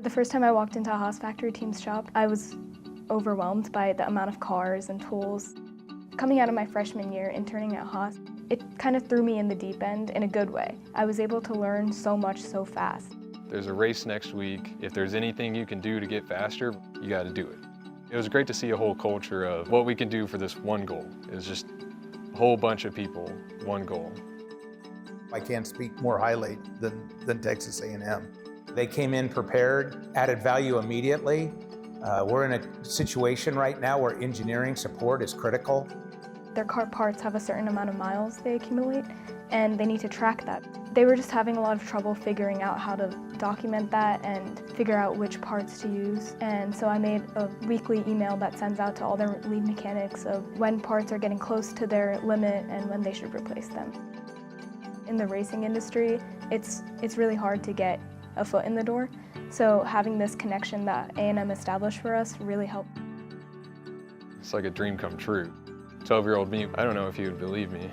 The first time I walked into a Haas factory team's shop, I was overwhelmed by the amount of cars and tools. Coming out of my freshman year interning at Haas, it kind of threw me in the deep end in a good way. I was able to learn so much so fast. There's a race next week. If there's anything you can do to get faster, you got to do it. It was great to see a whole culture of what we can do for this one goal. It was just a whole bunch of people, one goal. I can't speak more highly than Texas A&M. They came in prepared, added value immediately. We're in a situation right now where engineering support is critical. Their car parts have a certain amount of miles they accumulate, and they need to track that. They were just having a lot of trouble figuring out how to document that and figure out which parts to use. And so I made a weekly email that sends out to all their lead mechanics of when parts are getting close to their limit and when they should replace them. In the racing industry, it's really hard to get a foot in the door. So having this connection that A&M established for us really helped. It's like a dream come true. 12-year-old me, I don't know if he would believe me.